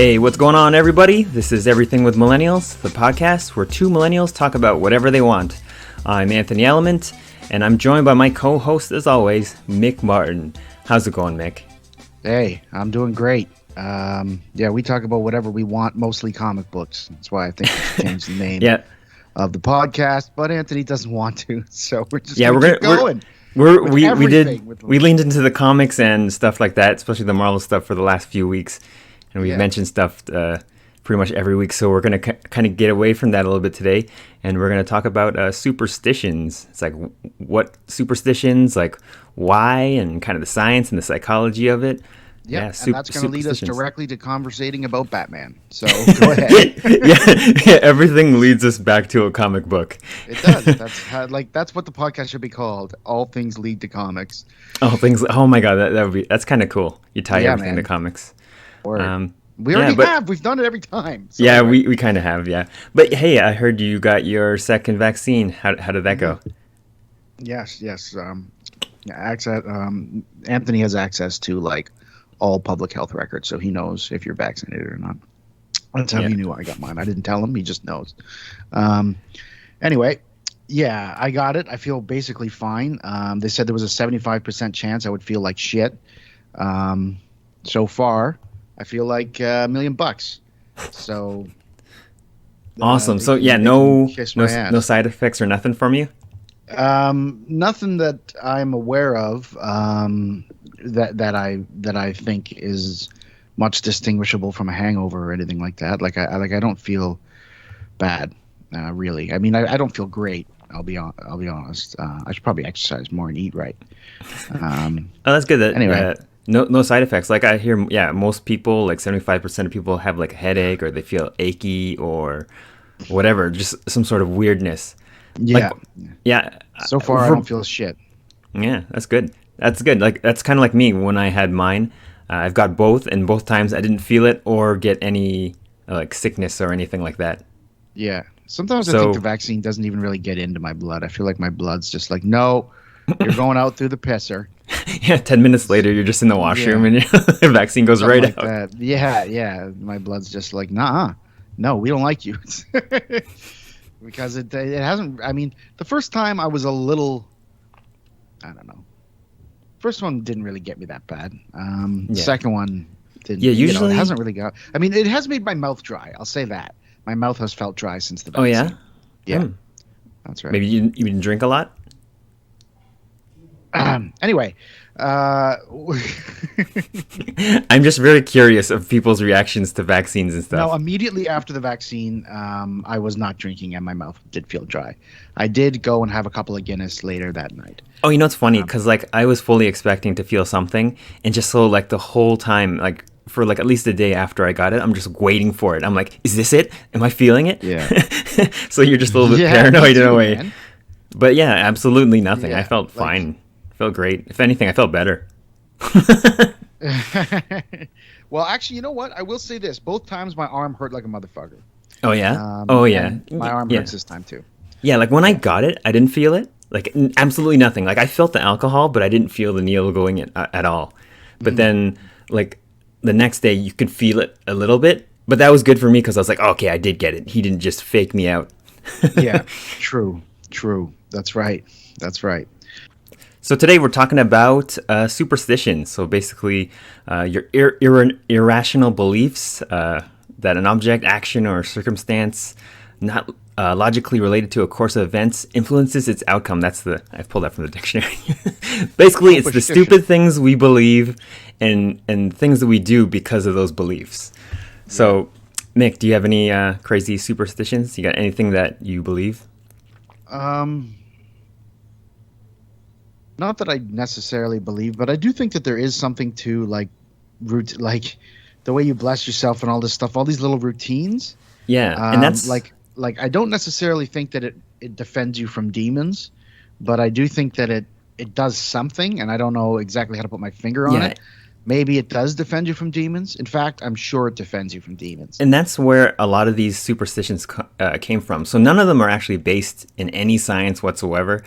Hey, what's going on, everybody? This is Everything with Millennials, the podcast where two millennials talk about whatever they want. I'm Anthony Element, and I'm joined by my co-host, as always, Mick Martin. How's it going, Mick? Hey, I'm doing great. We talk about whatever we want, mostly comic books. That's why I think we should change the name of the podcast. But Anthony doesn't want to, so we're just keep going. We leaned into the comics and stuff like that, especially the Marvel stuff for the last few weeks. And we've mentioned stuff pretty much every week, so we're going to kind of get away from that a little bit today, and we're going to talk about superstitions. It's like, what superstitions, like why, and kind of the science and the psychology of it. And that's going to lead us directly to conversating about Batman. So go ahead. Everything leads us back to a comic book. It does. That's what the podcast should be called. All things lead to comics. Oh my god, that's kind of cool. You tie everything to comics. We already have. We've done it every time. So we kind of have, yeah. But hey, I heard you got your second vaccine. How did that go? Yes. Anthony has access to like all public health records, so he knows if you're vaccinated or not. That's how he knew I got mine. I didn't tell him. He just knows. Anyway, yeah, I got it. I feel basically fine. They said there was a 75% chance I would feel like shit. So far, I feel like $1 million. So awesome. So yeah, no side effects or nothing from you. Nothing that I'm aware of. That I think is much distinguishable from a hangover or anything like that. I don't feel bad, really. I mean, I don't feel great. I'll be honest. I should probably exercise more and eat right. That's good. Anyway. No side effects. Like I hear, most people, like 75% of people have like a headache or they feel achy or whatever, just some sort of weirdness. So far, I don't feel shit. Yeah, that's good. Like that's kind of like me when I had mine. I've got both, and both times I didn't feel it or get any like sickness or anything like that. Yeah. Sometimes I think the vaccine doesn't even really get into my blood. I feel like my blood's just like, no, you're going out through the pisser. 10 minutes later, you're just in the washroom and the vaccine goes Something right like out. That. Yeah. My blood's just like, nah, no, we don't like you. Because it hasn't, I mean, the first time I was a little, I don't know. First one didn't really get me that bad. Second one didn't. Yeah, usually. It hasn't really got, I mean, it has made my mouth dry. I'll say that. My mouth has felt dry since the vaccine. Oh, yeah? Yeah. That's right. Maybe you didn't drink a lot? Anyway, I'm just very curious of people's reactions to vaccines and stuff. No, immediately after the vaccine, I was not drinking and my mouth did feel dry. I did go and have a couple of Guinness later that night. Oh, you know what's funny? Because like I was fully expecting to feel something, and just so like the whole time, like for like at least a day after I got it, I'm just waiting for it. I'm like, is this it? Am I feeling it? Yeah. So you're just a little bit paranoid in a way. Man. But yeah, absolutely nothing. I felt fine. Felt great. If anything, I felt better. Well, actually, you know what? I will say this. Both times my arm hurt like a motherfucker. Oh, yeah? My arm hurts this time, too. Yeah, like when I got it, I didn't feel it. Like absolutely nothing. Like I felt the alcohol, but I didn't feel the needle going in at all. But then like the next day, you could feel it a little bit. But that was good for me because I was like, okay, I did get it. He didn't just fake me out. Yeah, true. That's right. So today we're talking about superstitions. So basically, your irrational beliefs that an object, action, or circumstance not logically related to a course of events influences its outcome. I pulled that from the dictionary. Basically, it's the stupid things we believe and things that we do because of those beliefs. So, Mick, do you have any crazy superstitions? You got anything that you believe? Not that I necessarily believe, but I do think that there is something to like the way you bless yourself and all this stuff, all these little routines. Yeah, and that's like I don't necessarily think that it defends you from demons, but I do think that it does something, and I don't know exactly how to put my finger on it. Maybe it does defend you from demons. In fact, I'm sure it defends you from demons. And that's where a lot of these superstitions came from. So none of them are actually based in any science whatsoever.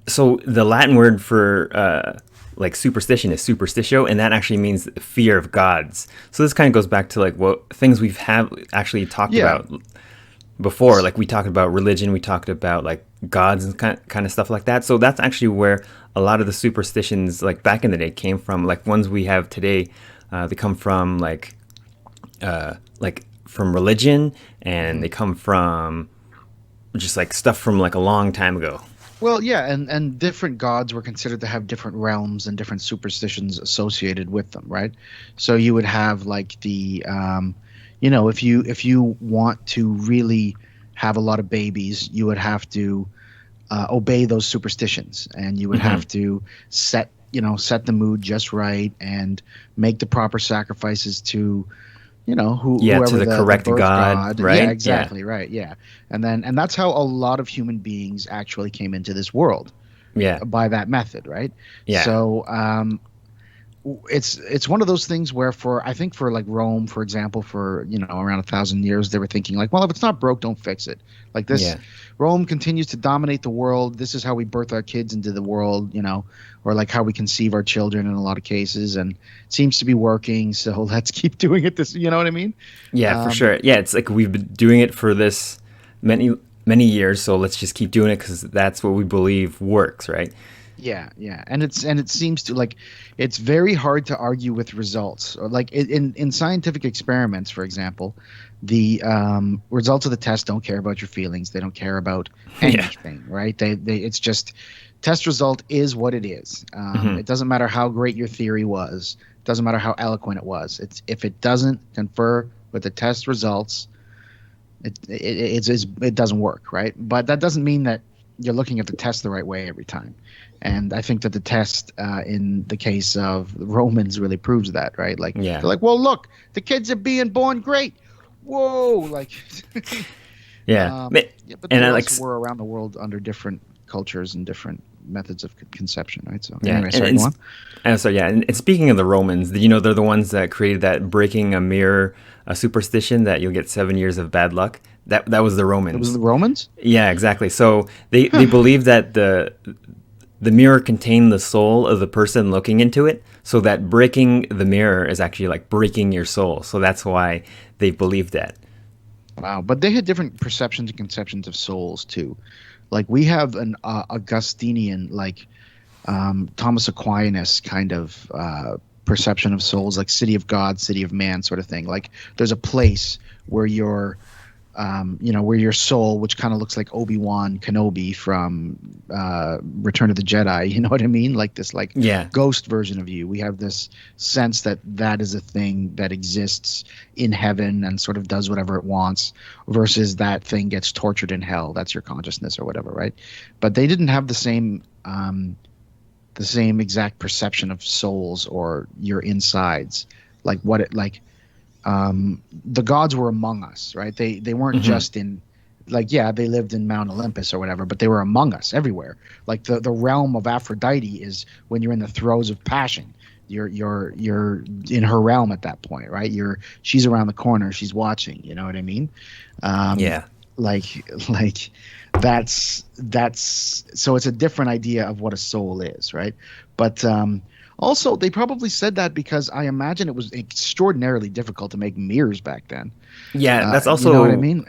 So the Latin word for like superstition is superstitio, and that actually means fear of gods. So this kind of goes back to like what things we've have actually talked Yeah. about before. Like we talked about religion, we talked about like gods and kind of stuff like that. So that's actually where a lot of the superstitions like back in the day came from. Like ones we have today, they come from like from religion, and they come from just like stuff from like a long time ago. Well, yeah, and different gods were considered to have different realms and different superstitions associated with them, right? So you would have like if you want to really have a lot of babies, you would have to obey those superstitions, and you would Hmm. have to set the mood just right and make the proper sacrifices to Yeah, to whoever the the correct birth god, god. Yeah, right? Yeah, exactly, right. Yeah. And that's how a lot of human beings actually came into this world, yeah, by that method, right? yeah, So it's one of those things where, for I think, for like Rome, for example, for around 1,000 years, they were thinking like, well, if it's not broke, don't fix it. Like this, yeah, Rome continues to dominate the world. This is how we birth our kids into the world, or like how we conceive our children in a lot of cases, and it seems to be working. So let's keep doing it. This, you know what I mean? yeah, for Um, sure. Yeah, it's like we've been doing it for this many years, so let's just keep doing it because that's what we believe works, right? Yeah, yeah, and it seems to like it's very hard to argue with results. Or like in scientific experiments, for example, the results of the test don't care about your feelings. They don't care about Yeah. anything, right? They it's just test result is what it is. Hmm. It doesn't matter how great your theory was. It doesn't matter how eloquent it was. It's if it doesn't confer with the test results, it doesn't work, right? But that doesn't mean that you're looking at the test the right way every time. And I think that the test, in the case of the Romans, really proves that, right? Like Yeah. they're like, well, look, the kids are being born great. Whoa, like, Yeah. yeah, but And they I like also were around the world under different cultures and different methods of conception, right? So yeah, anyway, sorry, go on. and so yeah, and speaking of the Romans, they're the ones that created that breaking a mirror a superstition that you'll get 7 years of bad luck. That was the It was Romans. the Romans. Yeah, exactly. So they believe that the mirror contained the soul of the person looking into it, so that breaking the mirror is actually like breaking your soul. So that's why they believed that. Wow, but they had different perceptions and conceptions of souls too. Like we have an Augustinian, like Thomas Aquinas kind of perception of souls, like city of God, city of man, sort of thing. Like there's a place where where your soul, which kind of looks like Obi-Wan Kenobi from Return of the Jedi, you know what I mean? Like this, like Yeah. ghost version of you. We have this sense that that is a thing that exists in heaven and sort of does whatever it wants, versus that thing gets tortured in hell. That's your consciousness or whatever, right? But they didn't have the same exact perception of souls or your insides, like what it like. The gods were among us, right? They weren't Hmm. just in, like, yeah, they lived in Mount Olympus or whatever, but they were among us everywhere. Like the realm of Aphrodite is when you're in the throes of passion. You're in her realm at that point, right? She's around the corner, she's watching. You know what I mean? Um, Yeah. like that's so it's a different idea of what a soul is, right? But also they probably said that because I imagine it was extraordinarily difficult to make mirrors back then. Yeah, that's You know what I also mean?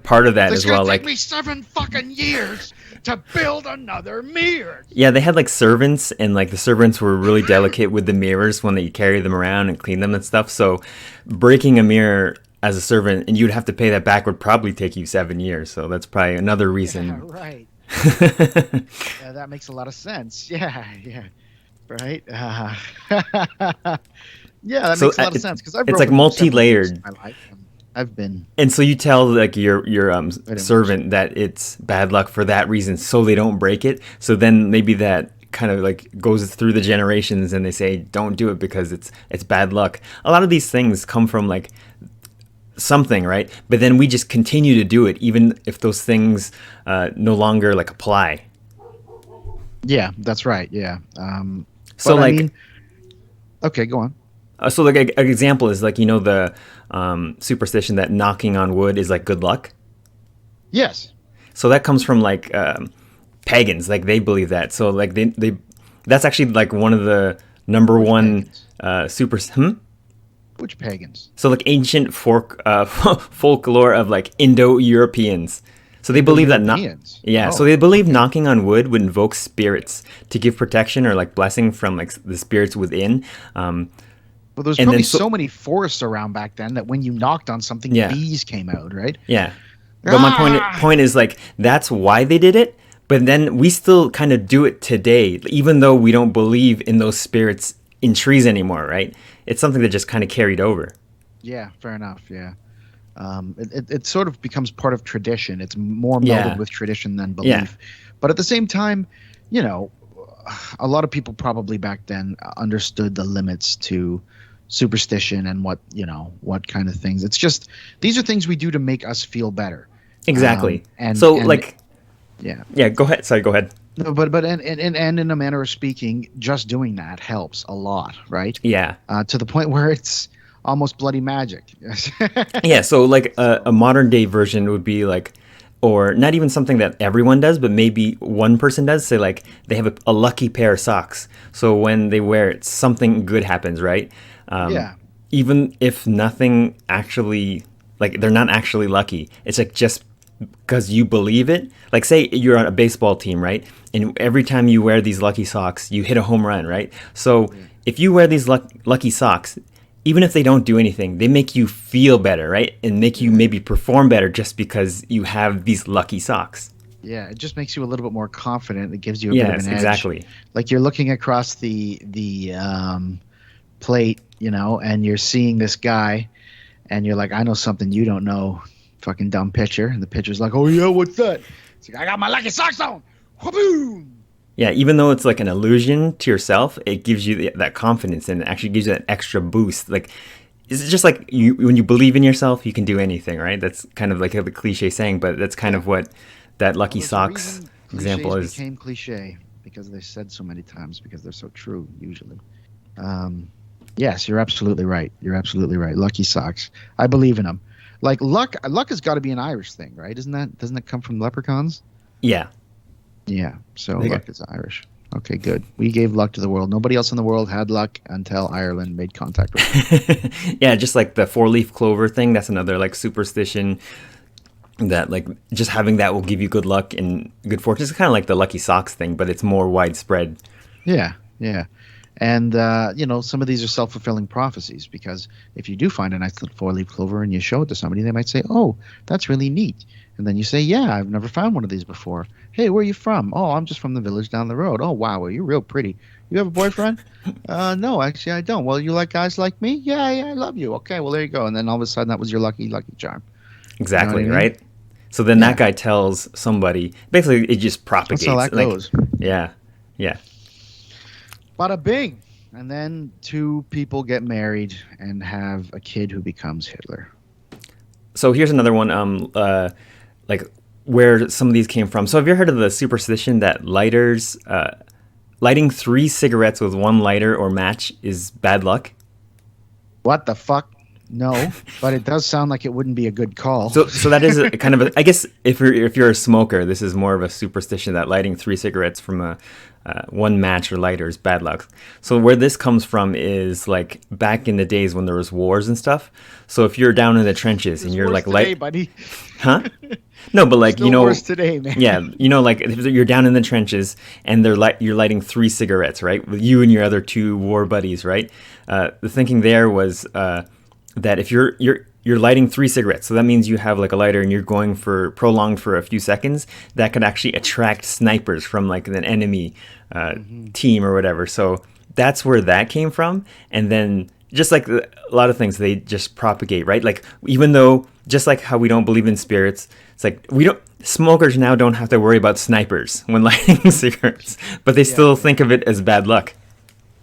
part of that It's as gonna well. take Like, me 7 fucking years to build another mirror. yeah, they had like servants, and like the servants were really delicate with the mirrors when they carry them around and clean them and stuff. So, breaking a mirror as a servant, and you'd have to pay that back, would probably take you 7 years. So that's probably another Yeah, reason. right. Yeah, that makes a lot of sense. Yeah, yeah, right. Yeah, that So makes a lot of sense because I've it's like broken several mirrors in multi-layered. my life. I've been. And so you tell like your Wait a minute. servant that it's bad luck for that reason, so they don't break it. So then maybe that kind of like goes through the generations, and they say don't do it because it's bad luck. A lot of these things come from like something, right? But then we just continue to do it, even if those things no longer like apply. Yeah, that's right. Yeah. So But I like mean, okay, go on. so like an example is like the superstition that knocking on wood is like good luck. Yes. So that comes from like pagans, like they believe that. So like they That's actually like one of the number Which one pagans? super. Hmm? Which pagans? So like ancient folklore of like Indo-Europeans. So they believe that not Indo-Europeans. yeah, so Oh, they believe okay. knocking on wood would invoke spirits to give protection or like blessing from like the spirits within. Um, Well, there's and probably then so so many forests around back then that when you knocked on something, yeah, bees came out, right? yeah. But my Ah, point is like that's why they did it. But then we still kind of do it today, even though we don't believe in those spirits in trees anymore, right? It's something that just kind of carried over. yeah, fair enough. Yeah. It sort of becomes part of tradition. It's more melded Yeah, with tradition than yeah, belief. But at the same time, you know, a lot of people probably back then understood the limits to superstition and what kind of things. It's just these are things we do to make us feel better. exactly. And So and like yeah. yeah, go ahead. Sorry, go ahead. No, but and in a manner of speaking, just doing that helps a lot, right? Yeah. To the point where it's almost bloody magic. Yeah, so like a So modern day version would be like, or not even something that everyone does, but maybe one person does. Say like they have a lucky pair of socks, so when they wear it, something good happens, right? Um, yeah, Even if nothing actually, like they're not actually lucky, it's like just because you believe it. Like say you're on a baseball team, right? And every time you wear these lucky socks, you hit a home run, right? So yeah, if you wear these lucky socks, even if they don't do anything, they make you feel better, right? And make you yeah. maybe perform better just because you have these lucky socks. Yeah, it just makes you a little bit more confident. It gives you a bit of an Yes, edge. exactly. Like you're looking across the plate, and you're seeing this guy, and you're like, I know something you don't know, fucking dumb pitcher. And the pitcher's like, oh yeah, what's that? It's like, I got my lucky socks on. Boom. Yeah, even though it's like an illusion to yourself, it gives you that confidence and it actually gives you that extra boost. Like it's just like you when you believe in yourself, you can do anything, right? That's kind of like the cliche saying, but that's kind Yeah. of what that Well, lucky there's a socks reason example cliches is. became cliche because they're said so many times because they're so true usually. Um, yes, you're absolutely right. You're absolutely right. Lucky socks. I believe in them. Like luck has got to be an Irish thing, right? Doesn't it come from leprechauns? Yeah. Yeah. So They got- luck is Irish. Okay, good. We gave luck to the world. Nobody else in the world had luck until Ireland made contact with them. yeah, just like the four-leaf clover thing, that's another like superstition that like just having that will give you good luck and good fortune. It's kind of like the lucky socks thing, but it's more widespread. Yeah, yeah. And some of these are self-fulfilling prophecies because if you do find a nice little four-leaf clover and you show it to somebody, they might say, "Oh, that's really neat." And then you say, "Yeah, I've never found one of these before." "Hey, where are you from?" "Oh, I'm just from the village down the road." "Oh, wow, well, you're real pretty. You have a boyfriend?" No, actually, I don't." "Well, you like guys like me?" "Yeah, yeah, I love you." "Okay, well, there you go." And then all of a sudden, that was your lucky charm. You know what I Exactly, mean? right? So then that Yeah, guy tells somebody, basically it just that's how propagates. that Like, goes. yeah, yeah. Bada bing. And then two people get married and have a kid who becomes Hitler. So here's another one. Like where some of these came from. So have you ever heard of the superstition that lighting three cigarettes with one lighter or match is bad luck? What the fuck? No, but it does sound like it wouldn't be a good call. So that is a kind of a, I guess if you're a smoker, this is more of a superstition that lighting three cigarettes from a one match or lighter is bad luck. So where this comes from is like back in the days when there was wars and stuff. So if you're down in the trenches and There's you're worse like today, light, buddy. huh? No, but There's like still worse today, yeah, man. like if you're down in the trenches and you're lighting three cigarettes, right, with you and your other two war buddies, right? The thinking there was that if you're lighting three cigarettes, so that means you have like a lighter and you're going for prolonged for a few seconds. That could actually attract snipers from like an enemy Hmm. team or whatever. So that's where that came from, and then just like a lot of things, they just propagate, right? Like even though just like how we don't believe in spirits, it's like we don't smokers now don't have to worry about snipers when lighting cigarettes, but they Yeah, still yeah, think of it as bad luck.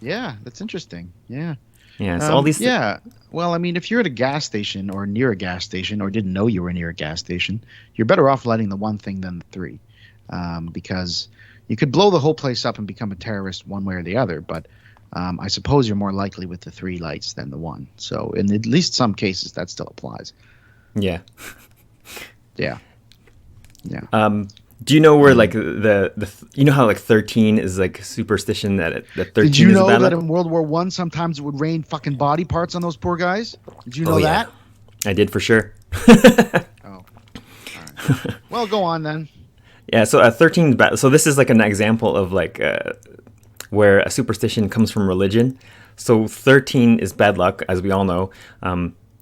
yeah. That's interesting. Yeah. Yeah, so all these Yeah. Well, I mean, if you're at a gas station or near a gas station or didn't know you were near a gas station, you're better off lighting the one thing than the three, because you could blow the whole place up and become a terrorist one way or the other. But I suppose you're more likely with the three lights than the one. So in at least some cases, that still applies. yeah. Yeah. Yeah. Do you know where like the you know how like 13 is like superstition that Did 13 you is a know bad that luck? in World War One sometimes it would rain fucking body parts on those poor guys? Did you Oh know yeah, that? I did for sure. Oh, all right. Well, go on then. Yeah, so 13 is bad. So this is like an example of like where a superstition comes from religion. So 13 is bad luck, as we all know.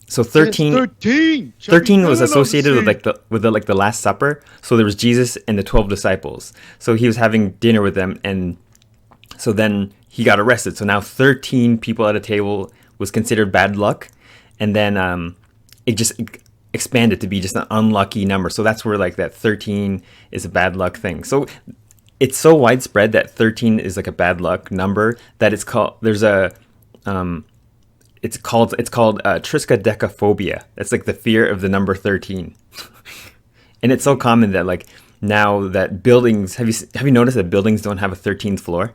So Since 13 13, chubby 13 was Dylan on the associated with scene. like the Last Supper. So there was Jesus and the 12 disciples. So he was having dinner with them, and so then he got arrested. So now 13 people at a table was considered bad luck, and then it just expanded to be just an unlucky number. So that's where like that 13 is a bad luck thing. So it's so widespread that 13 is like a bad luck number that it's called. There's a it's called triskaidekaphobia. That's like the fear of the number 13. And it's so common that like now that buildings have you noticed that buildings don't have a 13th floor?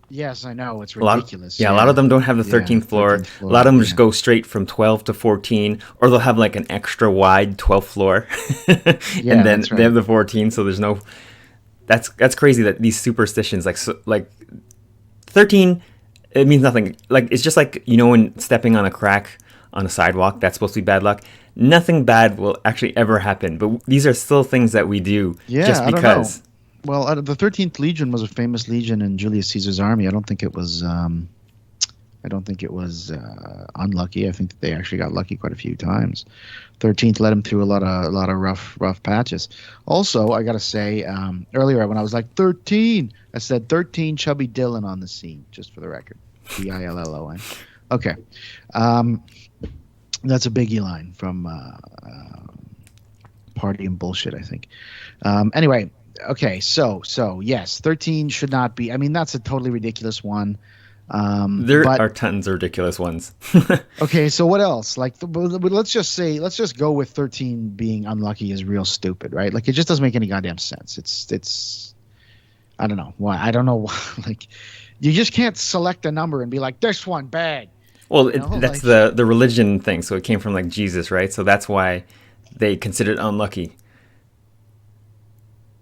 Yes, I know. It's A lot ridiculous. yeah, a lot of Yeah. them don't have the Yeah. 13th floor. 13th A lot floor. of them just Yeah. go straight from 12 to 14, or they'll have like an extra wide 12th floor. And Yeah, then that's they right. have the 14, so there's no that's crazy that these superstitions like 13, it means nothing. Like it's just like when stepping on a crack on a sidewalk, that's supposed to be bad luck. Nothing bad will actually ever happen, but these are still things that we do Yeah, just I don't know. because. Well, the 13th Legion was a famous legion in Julius Caesar's army. I don't think it was. I don't think it was unlucky. I think that they actually got lucky quite a few times. 13th led him through a lot of rough patches. Also, I gotta say, earlier when I was like 13, I said 13 chubby Dylan on the scene, just for the record. Dillon. Okay, um, that's a Biggie line from Party and Bullshit, I think. Anyway, okay, so yes, 13 should not be. I mean, that's a totally ridiculous one. There But are tons of ridiculous ones. okay, so what else? Like, but let's just go with 13 being unlucky is real stupid, right? Like, it just doesn't make any goddamn sense. It's I don't know why. I don't know why. Like, you just can't select a number and be like, this one bad. Well, You know, that's like, the religion thing. So it came from like Jesus, right? So that's why they considered it unlucky.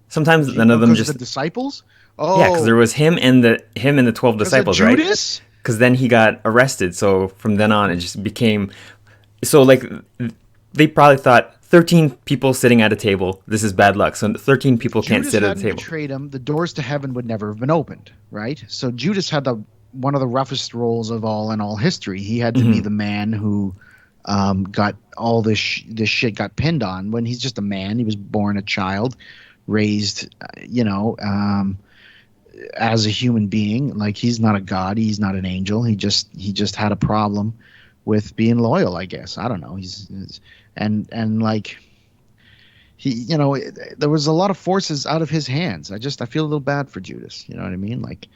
Sometimes none of them because of the just disciples. yeah, because there Oh, was him and the 12 because of disciples, right? Judas. Because then he got arrested. So from then on, it just became so like they probably thought 13 people sitting at a table. This is bad luck. So 13 people can't Judas sit at the hadn't table. betrayed him, the doors to heaven would never have been opened, right? So Judas had the one of the roughest roles of all in all history. He had to be the man who got all this shit got pinned on when he's just a man. He was born a child, raised, as a human being. Like, he's not a god, he's not an angel. He just had a problem with being loyal, I guess. I don't know. And like there was a lot of forces out of his hands. I feel a little bad for Judas. You know what I mean? Like,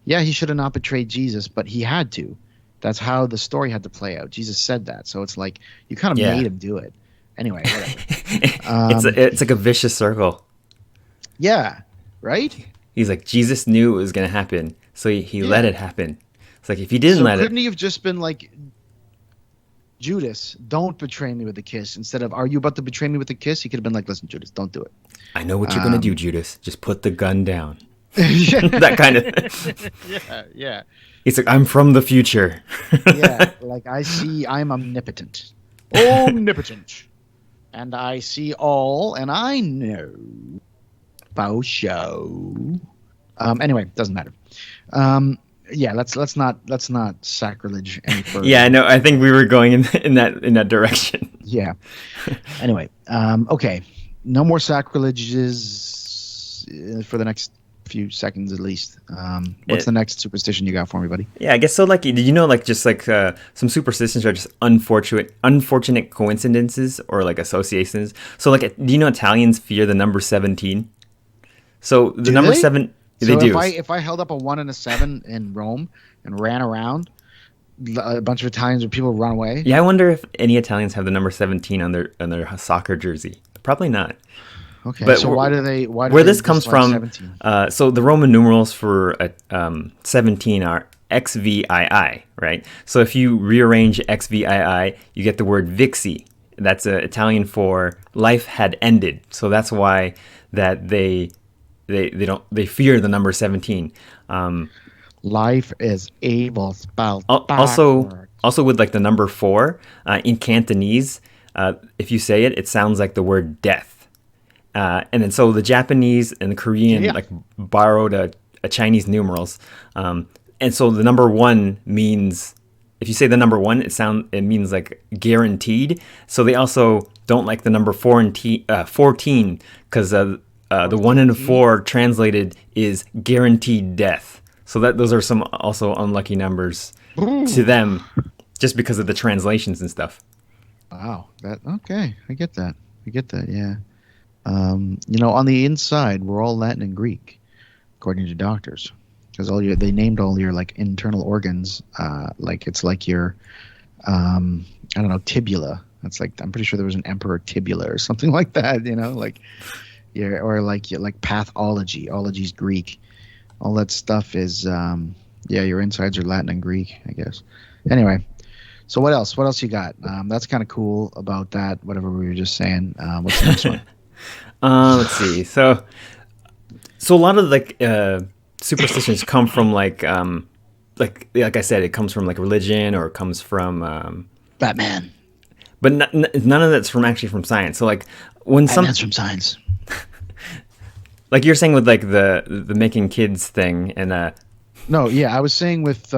yeah, he should have not betrayed Jesus, but he had to. That's how the story had to play out. Jesus said that, so it's like you kind of Yeah. made him do it. Anyway, whatever. It's like a vicious circle. Yeah, right. He's like Jesus knew it was gonna happen, so he let Yeah. it happen. It's like if he didn't So let it, couldn't he have just been like, Judas, don't betray me with a kiss, instead of, are you about to betray me with a kiss? He could have been like, listen, Judas, don't do it. I know what you're gonna do, Judas. Just put the gun down. Yeah, That kind of. yeah. He's like, I'm from the future. Yeah, like, I'm omnipotent. Omnipotent. And I see all, and I know. Faux show. Anyway, doesn't matter. Yeah, let's not sacrilege any further. Yeah, I know. I think we were going in that direction. Yeah. Anyway, okay. No more sacrileges for the next few seconds at least. What's the next superstition you got for me, buddy? Yeah, I guess so. Like, did you know, like, just like some superstitions are just unfortunate coincidences or like associations. So, like, do you know Italians fear the number 17? So the Do number they? seven, they So do. if I held up a 1 and a 7 in Rome and ran around, a bunch of Italians or people run away. Yeah, I wonder if any Italians have the number 17 on their soccer jersey. Probably not. Okay, But so why do they? Why do Where they this comes dislike from, 17? so the Roman numerals for 17 are XVII, right? So if you rearrange XVII, you get the word Vixi. That's Italian for life had ended. So that's why that they fear the number 17. Um, Life is evil spelled also backwards. also with like the number 4 in Cantonese, if you say it, it sounds like the word death. And then so the Japanese and the Korean Yeah. like borrowed a Chinese numerals, and so the number 1 means, if you say the number 1, it means like guaranteed. So they also don't like the number 14 because the 1 and the 14T. 4 translated is guaranteed death. So that those are some also unlucky numbers to Ooh. them, just because of the translations and stuff. Wow. That okay. I get that. I get that. Yeah. On the inside, we're all Latin and Greek, according to doctors, because they named all your like internal organs, like it's like your, I don't know, tibula. That's like I'm pretty sure there was an emperor tibula or something like that. Like yeah, or like pathology. Ology's Greek. All that stuff is, yeah, your insides are Latin and Greek, I guess. Anyway, so what else? What else you got? That's kind of cool about that. Whatever we were just saying. What's the next one? Let's see. So a lot of like superstitions come from like I said, it comes from like religion, or it comes from Batman. but none of that's from actually from science. So like when some Batman's from science. like you're saying with like the making kids thing, and No, yeah, I was saying with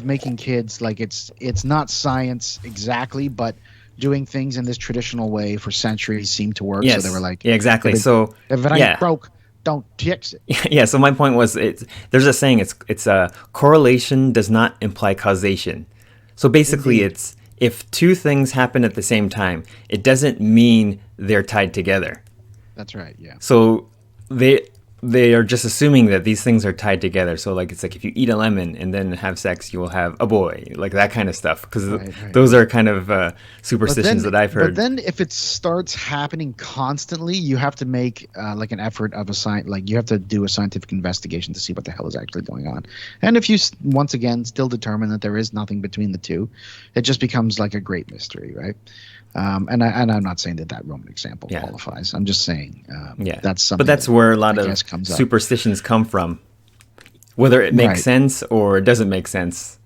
making kids, like it's not science exactly, but doing things in this traditional way for centuries seemed to work. So they were yes, like, yeah, if exactly. it, So if it ain't yeah. broke, don't fix it. Yeah, so my point was, there's a saying, it's a correlation does not imply causation. So basically Indeed. it's, if two things happen at the same time, it doesn't mean they're tied together. That's right. Yeah. So they they are just assuming that these things are tied together. So like it's like if you eat a lemon and then have sex, you will have a boy, like that kind of stuff. Because Right. Right. those are kind of But superstitions then, that I've but heard. then, if it starts happening constantly, you have to make like an effort of a like you have to do a scientific investigation to see what the hell is actually going on. And if you once again still determine that there is nothing between the two, it just becomes like a great mystery, right? And I'm not saying that Roman example Yeah, qualifies. I'm just saying yeah. that's But something that's that where a lot I of guess comes up. superstitions come from, whether it makes Right. sense or it doesn't make sense.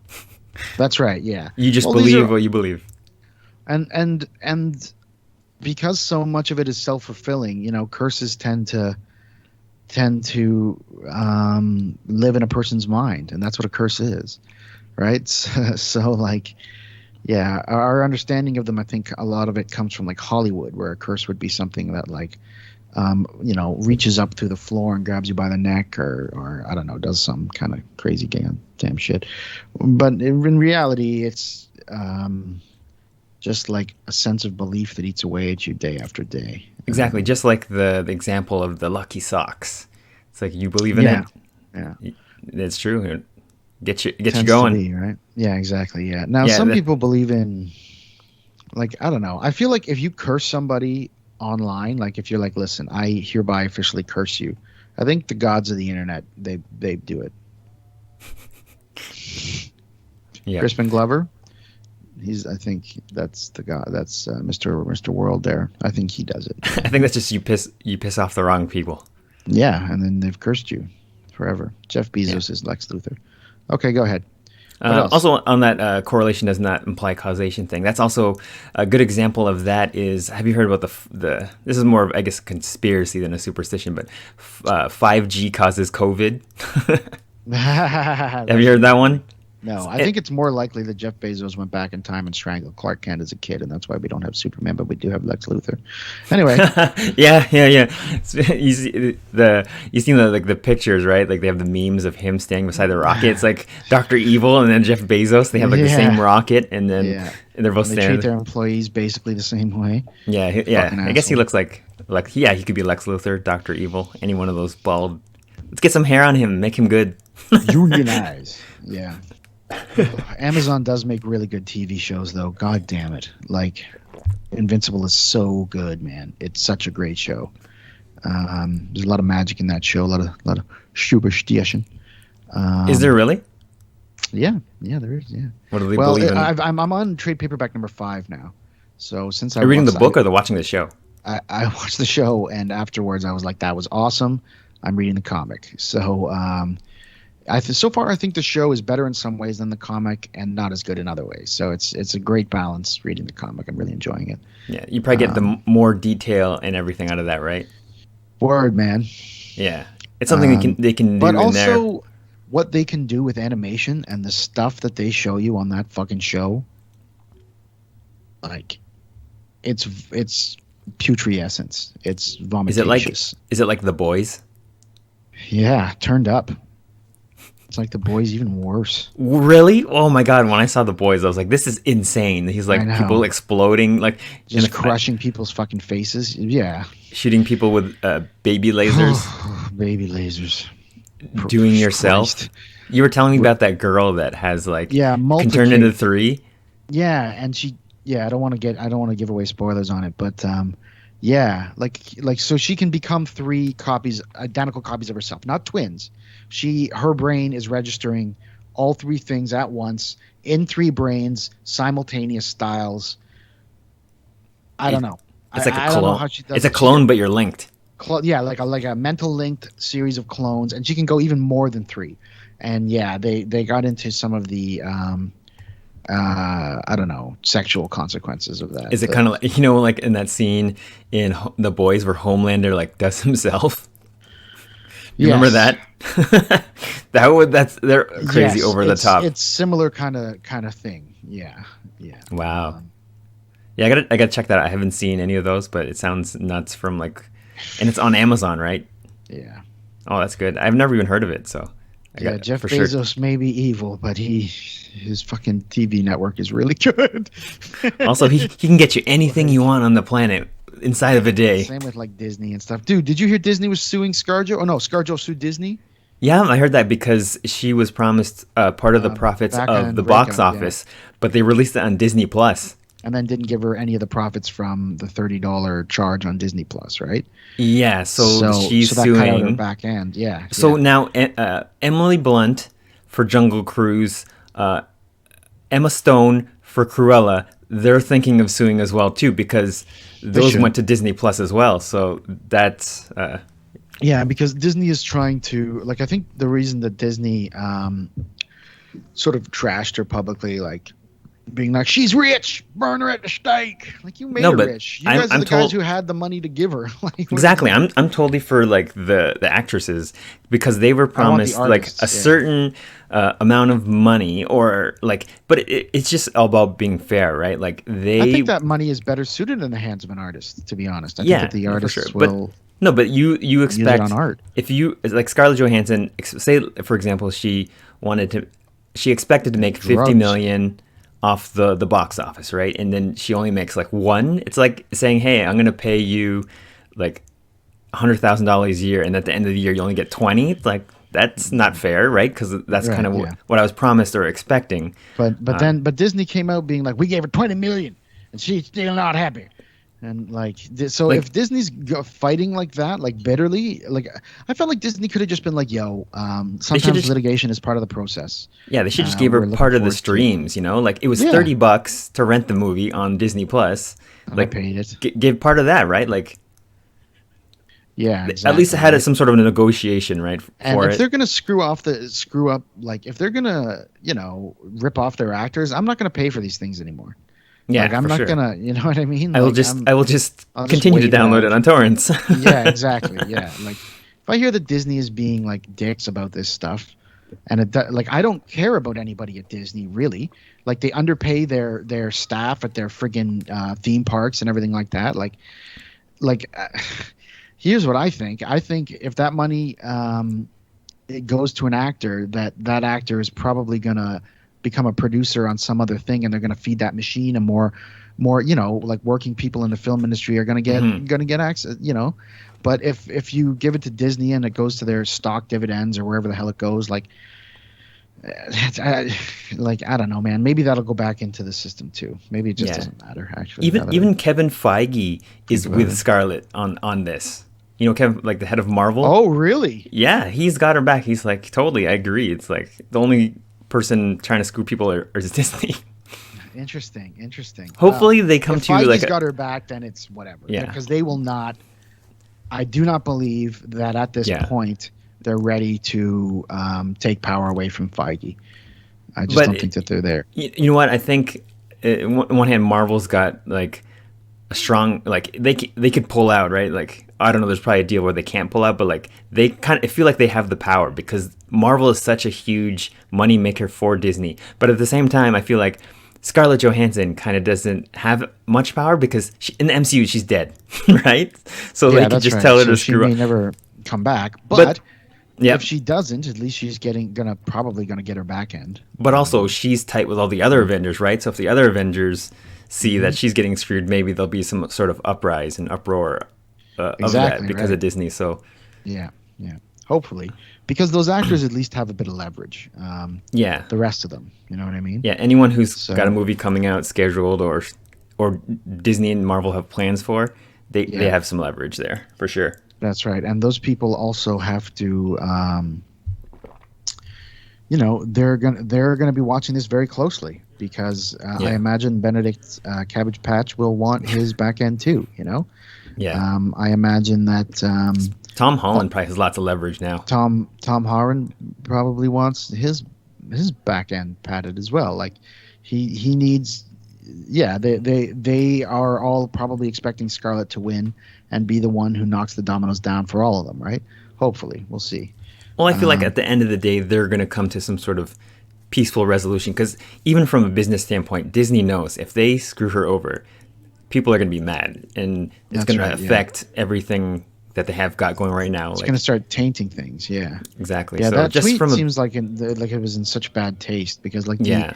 That's right. Yeah. You just Well, these believe are what you believe. and because so much of it is self fulfilling, curses tend to live in a person's mind, and that's what a curse is, right? So like, yeah, our understanding of them, I think a lot of it comes from like Hollywood, where a curse would be something that like, reaches up through the floor and grabs you by the neck, or I don't know, does some kind of crazy damn shit. But in reality, it's just like a sense of belief that eats away at you day after day. Exactly, just like the example of the lucky socks. It's like you believe in Yeah, it. yeah, It's true. Get you tends to going. be right. Yeah, exactly. Yeah. Now, Yeah, some people believe in, like, I don't know. I feel like if you curse somebody online, like if you're like, listen, I hereby officially curse you, I think the gods of the internet they do it. yeah. Crispin Glover, I think that's the god. That's Mr. World there. I think he does it. I think that's just you piss off the wrong people. Yeah, and then they've cursed you forever. Jeff Yeah. Bezos is Lex Luthor. Okay, go ahead. What else? Also, on that correlation does not imply causation thing. That's also a good example of that. Is, have you heard about the? This is more of, I guess, a conspiracy than a superstition, but 5G causes COVID. Have you heard that one? No, I It, think it's more likely that Jeff Bezos went back in time and strangled Clark Kent as a kid, and that's why we don't have Superman, but we do have Lex Luthor. Anyway, yeah. You seen the like the pictures, right? Like they have the memes of him standing beside the rocket. It's like Doctor Evil and then Jeff Bezos. They have like the same yeah, rocket, and then yeah. they're both And they treat standing. their employees basically the same way. Yeah, Fucking I guess he asshole. looks like yeah, he could be Lex Luthor, Doctor Evil, any one of those bald. Let's get some hair on him, make him good. Unionize. Yeah. Amazon does make really good TV shows, though. God damn it! Like, Invincible is so good, man. It's such a great show. There's a lot of magic in that show. A lot of superstition. Is there really? Yeah, there is. Yeah. What do they Well, believe in? I'm on trade paperback number 5 now, So since Are you reading the book or the watching the show? I watched the show, and afterwards I was like, that was awesome. I'm reading the comic. So so far I think the show is better in some ways than the comic, and not as good in other ways. So it's a great balance reading the comic. I'm really enjoying it. Yeah, you probably get the more detail and everything out of that, right? Word, man. Yeah, it's something they can But do in there. also what they can do with animation and the stuff that they show you on that fucking show, like it's putrescence. It's Is it like vomitatious. is it like The Boys? Yeah, turned up. It's like The Boys, even worse. Really? Oh my god! When I saw The Boys, I was like, "This is insane." He's I like people know. exploding, like in Just crushing people's fucking faces. Yeah. shooting people with baby lasers, Baby lasers. doing yourself. Christ. You were telling me about that girl that has like Yeah, can turn into multicade. three. Yeah, and I don't want to give away spoilers on it, but yeah, so she can become three copies, identical copies of herself, not twins. Her brain is registering all three things at once in three brains, simultaneous styles. I don't It, know. it's like a I don't know clone. how she It's does a it. clone, but you're linked. Yeah, like a mental linked series of clones, and she can go even more than three. And yeah, they got into some of the I don't know, sexual consequences of that. Is it kind of like like in that scene in The Boys where Homelander like does himself? You remember Yes. that? They're crazy Yes, over the top. it's similar kind of thing. Yeah, yeah. Wow. Yeah, I gotta check that out. I haven't seen any of those, but it sounds nuts from like, and it's on Amazon, right? Yeah, Oh, that's good. I've never even heard of it, so I yeah. got Jeff for sure. Bezos may be evil, but his fucking TV network is really good. Also, he can get you anything you want on the planet inside of a day. Same with like Disney and stuff. Dude, did you hear Disney was suing ScarJo? Oh no, ScarJo sued Disney. Yeah, I heard that because she was promised part of the profits Back of the end box breakup, yeah, office, but they released it on Disney Plus. and then didn't give her any of the profits from the $30 charge on Disney Plus, right? Yeah, so she's So that cut out her suing. back end. Yeah, So yeah. now Emily Blunt for Jungle Cruise, Emma Stone for Cruella, they're thinking of suing as well too because They those should. went to Disney Plus as well. So that's Yeah, because Disney is trying to like. I think the reason that Disney sort of trashed her publicly, like being like, "She's rich, burn her at the stake." Like you made no, her but rich. You I'm guys are I'm the guys told who had the money to give her. Like what are you exactly. doing? I'm totally for like the actresses because they were I want the promised like a artists. Yeah, certain amount of money or like, but it's just all about being fair, right? Like I think they that money is better suited in the hands of an artist. To be honest, I think that Yeah, the no, for sure. artists But will no, but you use it on expect art. if you like Scarlett Johansson, say for example, she expected to make 50 Drugs. million off the box office, right? And then she only makes like one. It's like saying, "Hey, I'm gonna pay you like $100,000 a year, and at the end of the year, you only get 20." It's like that's not fair, right? Because that's kind Right. of Yeah. what I was promised or expecting. But Disney came out being like, we gave her 20 million, and she's still not happy. And like, so Like if Disney's fighting like that, like bitterly, like I felt like Disney could have just been like, "Yo, they should sometimes just litigation is part of the process. Yeah, they should just give her We're looking part of the forward to." streams, like it was Yeah, $30 to rent the movie on Disney Plus. and I Like paid it. give part of that, right? Like Yeah, at least it exactly. had Right. some sort of a negotiation, right, And for if it. they're gonna screw up, like if they're gonna, rip off their actors, I'm not gonna pay for these things anymore. Like Yeah, I'm for not sure. gonna, you know what I mean? I will Like just I will just I'll just continue to wait it download it out. on torrents. Yeah, exactly. Yeah, like if I hear that Disney is being like dicks about this stuff, and like I don't care about anybody at Disney really. Like they underpay their staff at their friggin' theme parks and everything like that. Like here's what I think. I think if that money it goes to an actor, that actor is probably gonna become a producer on some other thing, and they're gonna feed that machine, and more like working people in the film industry are Mhm. gonna get access. But if you give it to Disney and it goes to their stock dividends or wherever the hell it goes, like I don't know, man. Maybe that'll go back into the system too. Maybe it just Yeah. doesn't matter actually. Now Even that I even Kevin Feige think is about with it. Scarlett on this. Kevin, like the head of Marvel. Oh, really? Yeah, he's got her back. He's like, totally, I agree. It's like the only person trying to screw people is Disney. Interesting. Well, Hopefully they come if to like Feige's a, got her back, then it's whatever. yeah, Because they will not. I do not believe that at this yeah. point they're ready to take power away from Feige. I just But don't think that they're there. you know what? I think on one hand, Marvel's got like a strong like they could pull out, right? Like I don't know. There's probably a deal where they can't pull out, but like they kind of I feel like they have the power because Marvel is such a huge money maker for Disney. But at the same time, I feel like Scarlett Johansson kind of doesn't have much power because in the MCU she's dead, right? So they Yeah, could that's just right. tell her So to she screw up. may never come back, But but yeah, if she doesn't, at least she's probably gonna get her back end. but also she's tight with all the other Avengers, right? So if the other Avengers see Mm-hmm. that she's getting screwed, maybe there'll be some sort of uprise and uproar of that Exactly because right. of Disney. So Yeah. Hopefully, because those actors at least have a bit of leverage. yeah, The rest of them, you know what I mean? yeah. Anyone who's got a So movie coming out scheduled or Disney and Marvel have plans for, they yeah, have some leverage there for sure. that's right. And those people also have to, they're gonna be watching this very closely because I Yeah, imagine Benedict Cabbage Patch will want his back end too. yeah. I imagine that Tom Holland probably has lots of leverage now. Tom Holland probably wants his back end padded as well. Like he needs. Yeah, they are all probably expecting Scarlett to win and be the one who knocks the dominoes down for all of them, right? Hopefully, we'll see. Well, I feel like Um, at the end of the day, they're going to come to some sort of peaceful resolution because even from a business standpoint, Disney knows if they screw her over, people are going to be mad and it's that's going to right. Yeah, affect everything that they have got going right now. it's Like going to start tainting things. Yeah, exactly. yeah. So That just tweet from a seems like like it was in such bad taste because like yeah,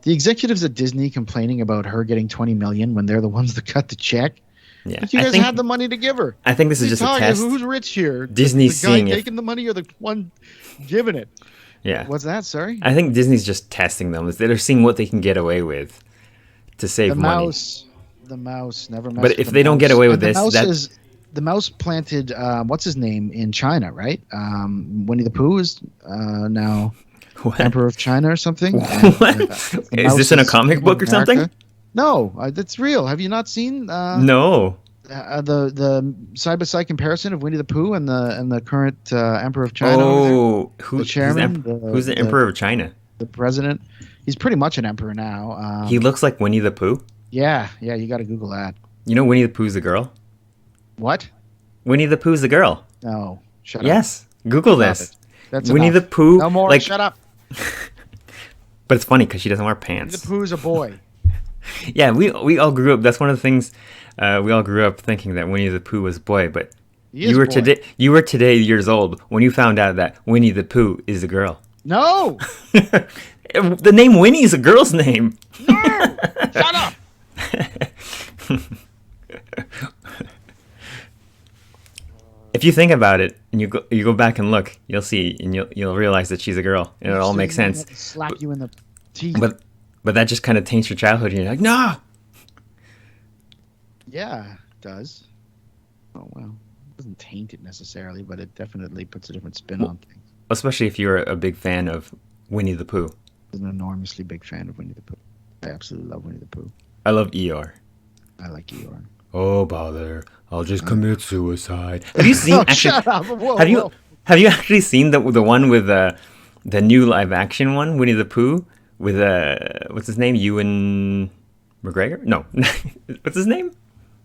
the executives at Disney complaining about her getting 20 million when they're the ones that cut the check. yeah. But you guys had the money to give her. I think this What are is you just a talking? test. Who's rich here? Disney's The guy seeing if taking the money or the one giving it? yeah. What's that? Sorry. I think Disney's just testing them. They're seeing what they can get away with to save The money. mouse, the mouse, never mess But with if the they don't get mouse. away with And the this, mouse that is the mouse planted. What's his name in China, right? Winnie the Pooh is now what? Emperor of China or something. What? The Is mouse this in a is comic king of book or something? America. No, that's real. Have you not seen No. the side by side comparison of Winnie the Pooh and the current Emperor of China over there? Oh, The chairman, who's the Emperor of China? the president. He's pretty much an emperor now. He looks like Winnie the Pooh. Yeah, you got to Google that. You know Winnie the Pooh's the girl? What? Winnie the Pooh's the girl. No, shut up. Yes. Google Stop this. it. That's Winnie enough. the Pooh. No more. Like, Shut up. but it's funny because she doesn't wear Winnie the pants. Pooh's a boy. Yeah, we all grew up. That's one of the things. We all grew up thinking that Winnie the Pooh was a boy, but He is a boy. You were today years old when you found out that Winnie the Pooh is a girl. No. The name Winnie is a girl's name. No. Shut up. If you think about it and you go back and look, you'll see and you'll realize that she's a girl and it all makes sense. Slap you in the teeth. But that just kind of taints your childhood. And you're like, no. Yeah, it does. Oh well, it doesn't taint it necessarily, but it definitely puts a different spin on things. Especially if you're a big fan of Winnie the Pooh. I'm an enormously big fan of Winnie the Pooh. I absolutely love Winnie the Pooh. I love Eeyore. I like Eeyore. Oh bother! I'll just commit suicide. Have you seen? Oh, actually, shut up! Whoa, have you whoa. have you actually seen the one with the new live action one, Winnie the Pooh, with what's his name, Ewan McGregor? No, what's his name?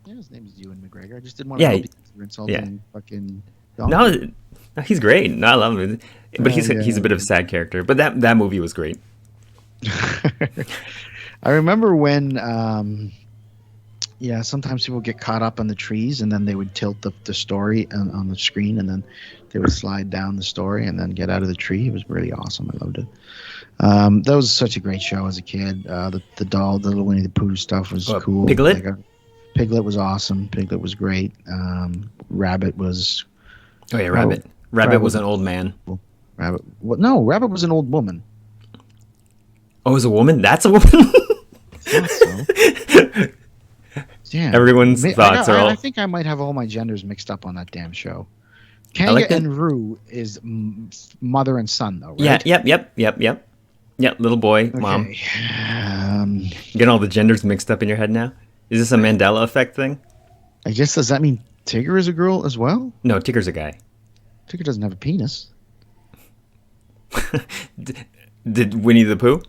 Yeah, his name is Ewan McGregor. I just didn't want Yeah, to because you're insulting fucking. Donkey. No, he's great. No, I love him, but he's yeah. a bit of a sad character. But that movie was great. I remember when, sometimes people get caught up on the trees and then they would tilt the story on the screen and then they would slide down the story and then get out of the tree. It was really awesome. I loved it. That was such a great show as a kid. The little Winnie the Pooh stuff was cool. Piglet? Piglet was awesome. Piglet was great. Rabbit was. Oh yeah, Rabbit. Rabbit was an old man. Rabbit. What? No, Rabbit was an old woman. Oh, it was a woman? That's a woman? I thought so. Yeah. Everyone's thoughts are all. I think I might have all my genders mixed up on that damn show. Kanga like that. and Roo is mother and son, though, right? Yeah, yep. Yeah, little boy, mom. Okay. Getting all the genders mixed up in your head now. Is this a Mandela effect thing? I guess does that mean Tigger is a girl as well? No, Tigger's a guy. Tigger doesn't have a penis. Did Winnie the Pooh?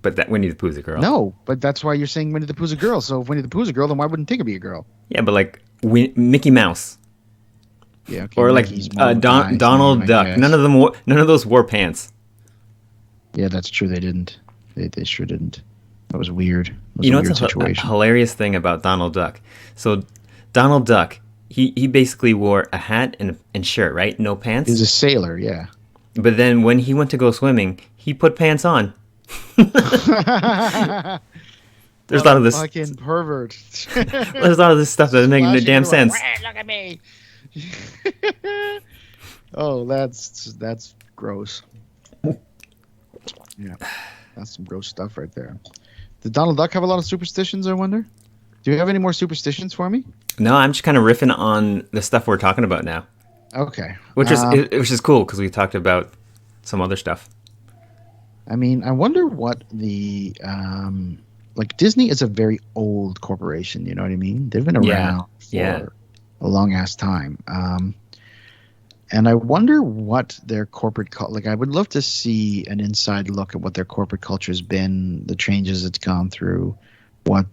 But that Winnie the Pooh's a girl. No, but that's why you're saying Winnie the Pooh's a girl. So if Winnie the Pooh's a girl, then why wouldn't Tigger be a girl? Yeah, but like Mickey Mouse Yeah, okay. or like Mickey's more of a guy's Donald name, I Duck. guess. None of those wore pants. Yeah, that's true. They didn't. They sure didn't. That was weird. It was You know a what's weird a situation. hilarious thing about Donald Duck? So Donald Duck, he basically wore a hat and shirt, right? No pants. He was a sailor, yeah. But then when he went to go swimming, he put pants on. There's a lot of this. Fucking pervert. There's a lot of this stuff that doesn't make no Splashing damn around. sense. Look at me. Oh, that's gross. Yeah, that's some gross stuff right there. Did Donald Duck have a lot of superstitions, I wonder? Do you have any more superstitions for me? No, I'm just kind of riffing on the stuff we're talking about now, Okay. which is cool because we talked about some other stuff. I mean, I wonder what the like Disney is a very old corporation. You know what I mean? They've been around for a long ass time. And I wonder what their corporate like. I would love to see an inside look at what their corporate culture has been, the changes it's gone through, what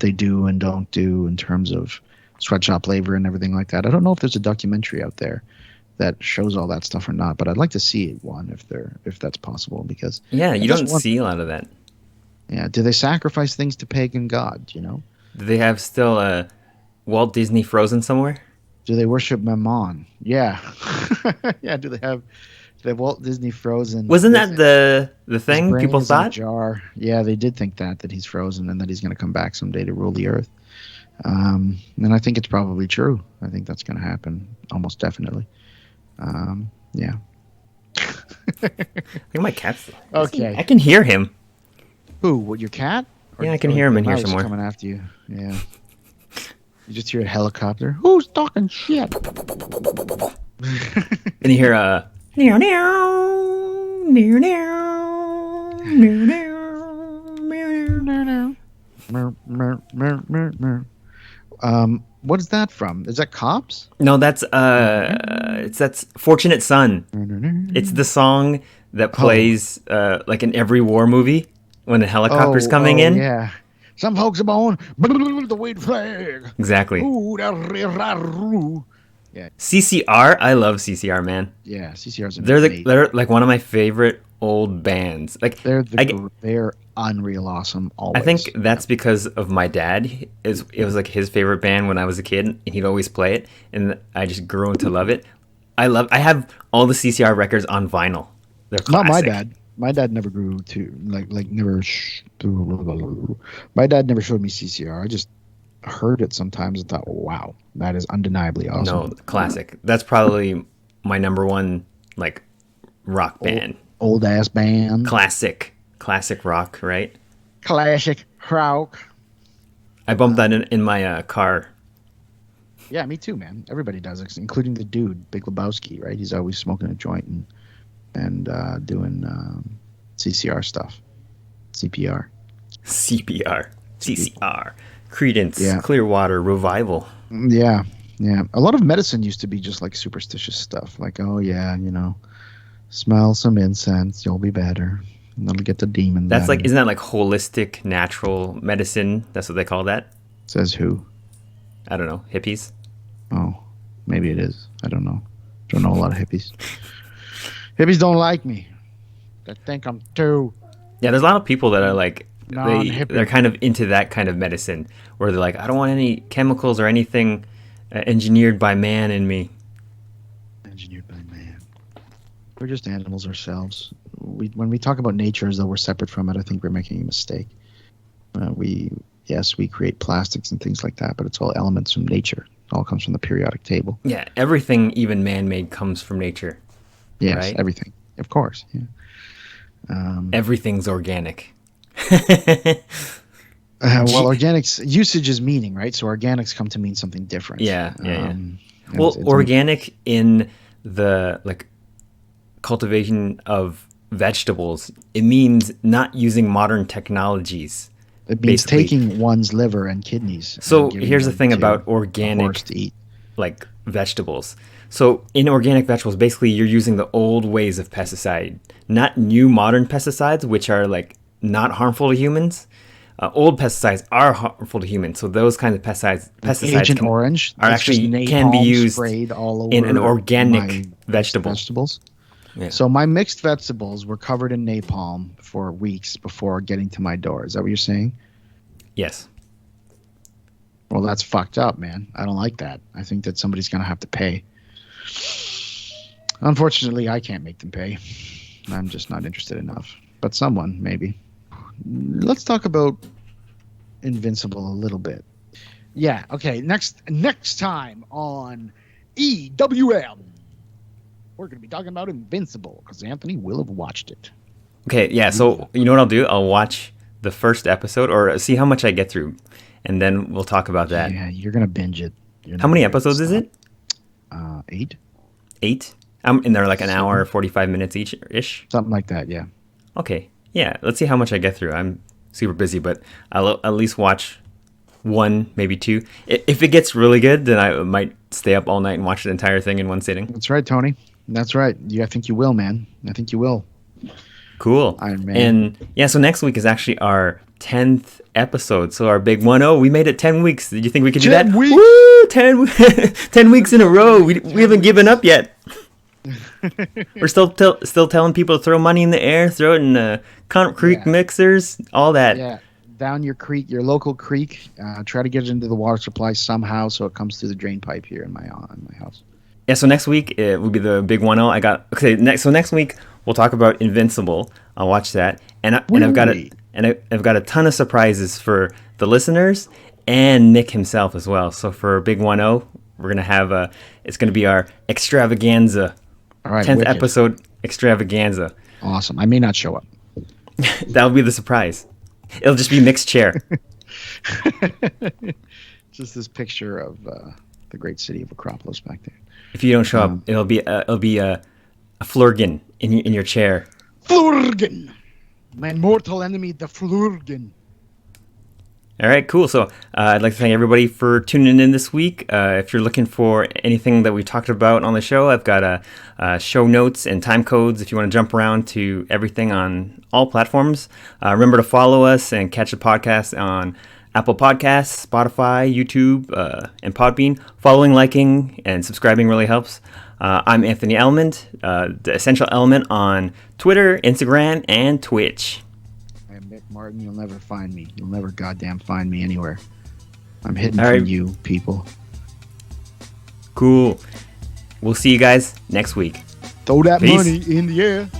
they do and don't do in terms of sweatshop labor and everything like that. I don't know if there's a documentary out there that shows all that stuff or not, but I'd like to see one if that's possible, because Yeah, you don't see a lot of that. Yeah, do they sacrifice things to pagan gods? You know, Do they have still Walt Disney Frozen somewhere? do they worship Mammon? Yeah, yeah. Do they have Walt Disney Frozen? Wasn't that the thing His people brain is in a thought? jar. Yeah, they did think that he's frozen and that he's going to come back someday to rule the earth. And I think it's probably true. I think that's going to happen almost definitely. Yeah. I think my cat's Okay. I can hear him. Who? What? Your cat? Yeah, I can hear him in the here mouse somewhere. coming after you. Yeah. You just hear a helicopter. Who's talking shit? And you hear near near near near near near. Mer, mer, mer, mer, mer. What is that from? Is that Cops? No, that's Fortunate Son. It's the song that plays like in every war movie when a helicopter's coming in. Yeah. Some folks are born the white flag. Exactly. Ooh, yeah, CCR, I love CCR, man. yeah. CCR's They're like one of my favorite old bands. Like they're unreal awesome. Always. I think that's because of my dad. It was like his favorite band when I was a kid, and he'd always play it, and I just grew to love it. I have all the CCR records on vinyl. They're classic. Not my dad. My dad never grew to never. My dad never showed me CCR. I just heard it sometimes and thought, wow, that is undeniably awesome. No, classic. That's probably my number one like rock band. Old ass band. Classic rock, right? Classic rock. I bumped that in my car. Yeah, me too, man. Everybody does, including the dude, Big Lebowski, right? He's always smoking a joint and doing CCR stuff. CPR. CCR. Credence, Yeah. Clearwater Revival. Yeah, yeah. A lot of medicine used to be just like superstitious stuff. Like, oh yeah, smell some incense, you'll be better. And that'll get the demon. That's better. like, isn't that like holistic natural medicine? That's what they call that. Says who? I don't know. Hippies. Oh, maybe it is. I don't know. Don't know a lot of hippies. Hippies don't like me. They think I'm too. Yeah, there's a lot of people that are like Non-hippie. they're kind of into that kind of medicine where they're like, I don't want any chemicals or anything engineered by man in me. Engineered by man. We're just animals ourselves. When we talk about nature as though we're separate from it, I think we're making a mistake. We create plastics and things like that, but it's all elements from nature. It all comes from the periodic table. Yeah, everything, even man-made, comes from nature. Yes, right? Everything. Of course. Yeah. Everything's organic. Well, organics usage is meaning, right? So organics come to mean something different. Yeah. And Well, it's organic in the like cultivation of vegetables, it means not using modern technologies. It means Basically. taking one's liver and kidneys So and giving here's the them thing to about a horse organic to eat. like vegetables. So in organic vegetables, basically you're using the old ways of pesticide, not new modern pesticides, which are like not harmful to humans. Old pesticides are harmful to humans. So those kinds of Like Agent Orange, are that's just actually can be napalm used sprayed all over in an my organic mixed vegetable. vegetables. Yeah. So my mixed vegetables were covered in napalm for weeks before getting to my door. Is that what you're saying? Yes. Well, that's fucked up, man. I don't like that. I think that somebody's going to have to pay. Unfortunately, I can't make them pay. I'm just not interested enough. But someone, maybe. Let's talk about Invincible a little bit. Yeah, okay. Next time on EWM, we're going to be talking about Invincible because Anthony will have watched it. Okay, yeah. So you know what I'll do? I'll watch the first episode or see how much I get through, and then we'll talk about that. Yeah, you're going to binge it. How many episodes is it? 8. 8? And they're like an hour, 45 minutes each ish? Something like that, yeah. Okay. Yeah, let's see how much I get through. I'm super busy, but I'll at least watch 1, maybe 2. If it gets really good, then I might stay up all night and watch the entire thing in one sitting. That's right, Tony. That's right. I think you will, man. I think you will. Cool. Iron Man. And yeah, so next week is actually our 10th episode. So our big 1-0. We made it 10 weeks. Did you think we could do that? 10 weeks. Woo! 10 weeks in a row. We haven't given up yet. We're still telling people to throw money in the air, throw it in creek mixers, all that. Yeah, down your creek, your local creek. Try to get it into the water supply somehow, so it comes through the drain pipe here in my house. Yeah. So next week it will be the big 1-0. Next week we'll talk about Invincible. I'll watch that, and I've got a ton of surprises for the listeners and Nick himself as well. So for big 1-0, we're gonna have it's gonna be our extravaganza. All right, 10th wicked. episode extravaganza. Awesome. I may not show up. That'll be the surprise. It'll just be mixed chair. Just this picture of the great city of Acropolis back there. If you don't show up, it'll be a flurgan in your chair. Flurgan, my mortal enemy, the Flurgan. All right, cool. So I'd like to thank everybody for tuning in this week. If you're looking for anything that we talked about on the show, I've got show notes and time codes if you want to jump around to everything on all platforms. Remember to follow us and catch the podcast on Apple Podcasts, Spotify, YouTube, and Podbean. Following, liking, and subscribing really helps. I'm Anthony Element, the Essential Element on Twitter, Instagram, and Twitch. I'm Mick Martin. You'll never find me. You'll never goddamn find me anywhere. I'm hidden All from right. you, people. Cool. We'll see you guys next week. Throw that Peace. money in the air.